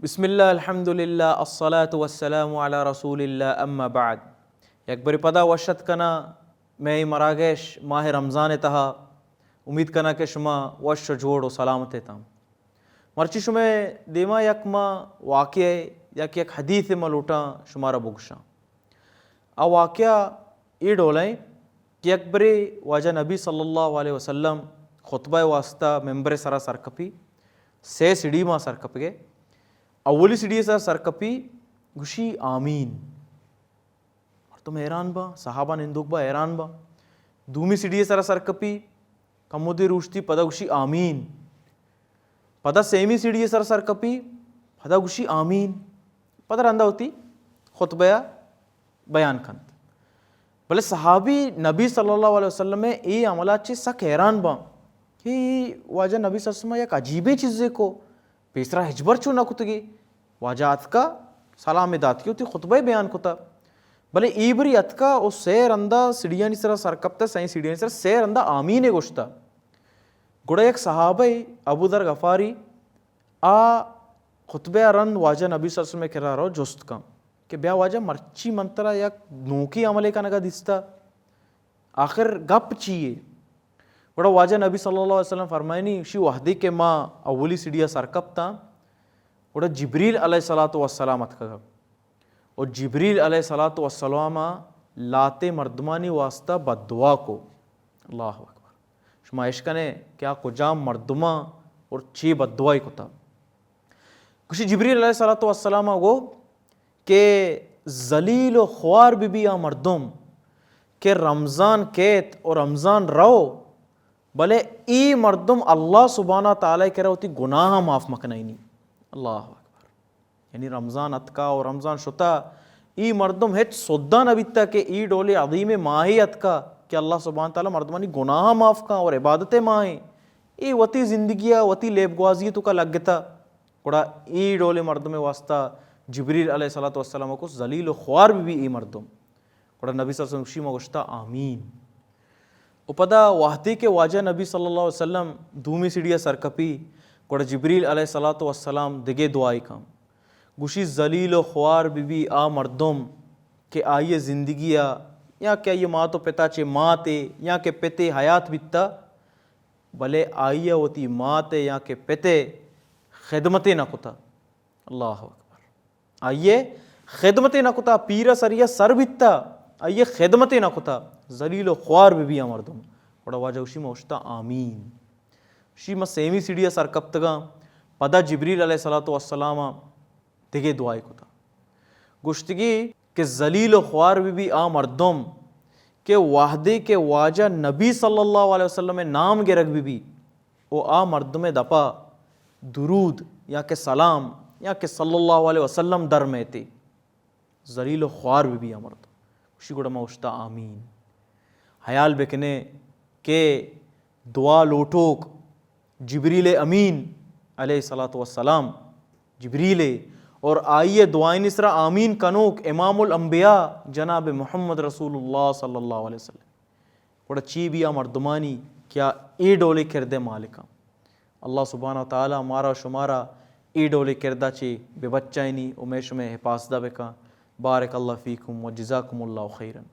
بسم اللہ الحمد للہ الصلاۃ والسلام علی رسول اللہ اما بعد. یک بری پدا وشت کنا میں مراگیش ماہ رمضان تہا امید کنا کہ شما وش جوڑ و سلامت تام مرچی شما دیما یک ما واقعہ یک حدیث ملوٹا شمارا بگشاں. آ واقعہ ای ڈولیں کہ یک بری واجہ نبی صلی اللہ علیہ وسلم خطبہ واسطہ ممبر سرا سرکپی سے سیڑھی ماں سرکپ گئے. اولی سیڑھی سرکپی گوشی آمین اور تم حیران با صحابہ نندوک با حیران با. دومی سیڑھی سرکپی کمودی روشتی پدا گوشی آمین. پدا سیمی سیڑھی سرکپی پدا گوشی آمین. پدا رندہ ہوتی خطبہ بیان کند. بلے صحابی نبی صلی اللہ علیہ وسلم میں ای عملات چی سک حیران با کہ واجہ نبی صلی اللہ علیہ وسلم یک عجیبی چیزے کو پیسرا ہجبر چو نہ کتگی واجہ اتکا سلام دات کی ہوتی خطبہ بیان کتا. بلے ایبری اتکا او سیر اندہ سیڑھیانی سرا سرکپتا سائیں سیڑھیانی سرا سیر اندہ آمین گوشتا. گوڑا یک صحابہ ابو ذر غفاری آ خطبہ رند واجہ نبی صلی اللہ علیہ وسلم کرا رہو جست کم کہ بیا واجہ مرچی منترہ یک نوکی عملے کا نگا دستا آخر گپ چیئے. گوڑا واجہ نبی صلی اللہ علیہ وسلم فرمائنی شی وحدی کے ماں اولی سیڑھیا سرکپ تا گوڑا جبریل علیہ السلام اتکا اور جبریل علیہ السلام لاتے مردمانی واسطہ بد دعا کو. اللہ اکبر. شما عشقنے کیا کجام مردمہ اور چی بد دعائی کتا. کچھ جبریل علیہ السلام گو کہ ذلیل و خوار بھی آ مردم کہ رمضان کیت اور رمضان رو بلے ای مردم اللہ سبحانہ تعالیٰ کہہ رہا ہوتی گناہ معاف مکنائنی. اللہ اکبر. یعنی رمضان اتکا اور رمضان شتا ای مردم ہیچ سودہ نبیتا کہ ای ڈولی عظیم ماہی اتکا کہ اللہ سبحانہ تعالیٰ مردمانی گناہ معاف کا اور عبادت ماہیں ای وطی زندگیہ وطی لیب گوازی تو کا لگتا. گوڑا ای ڈولی مردم واسطہ جبریل علیہ السلام کو ذلیل و خوار بھی ای مردم. گوڑا نبی صلی اللہ علیہ وسلم شیمہ گوشتا آمین. او پدا واحدی کے واجہ نبی صلی اللہ علیہ وسلم دومی سیڑھیا سرکپی گوڑا جبریل علیہ السلام دگے دعائی کام گوشی ذلیل و خوار بھی آ مردم کہ آئیے زندگیہ یا کہ یہ ماں تو پتا چے ماں تے یا کہ پتے حیات بیتا بلے آئیے ہوتی ماں تے یا کہ پتے خدمتیں نہ کتا. اللہ اکبر. آئیے خدمتیں نہ کتا پیرا سریہ سر بیتا آئیے خدمتیں نہ کتا ذلیل و خوار بھی آ مردم. بڑا واجہ اسی میں ہوشتا آمین. شی میں سیمی سیڑھیا سرکپتگا پدا جبریل علیہ السلام دگے دعائی کتا گشتگی کہ ذلیل و خوار بھی آ مردم کہ واحدے کے واجہ نبی صلی اللہ علیہ وسلم نام گرگ بھی او آ مردم دپا درود یا کہ سلام یا کہ صلی اللہ علیہ وسلم در میں تے ذلیل و خوار بھی آ مردم. اسی گوڑا میں ہوشتا آمین. حیال بکنے کہ دعا لوٹوک جبریل امین علیہ السلام جبریل اور آئیے دعائیں نسرا آمین کنوک امام الانبیاء جناب محمد رسول اللہ صلی اللہ علیہ وسلم. بڑا چی بھی آ مردمانی کیا ای ڈولے کردے مالکا. اللہ سبحانہ وتعالی ہمارا شمارا ای ڈولے کردہ چی بے بچائنی امیش میں حفاظدہ بکا. بارک اللہ فیکم و جزاکم اللہ خیرن.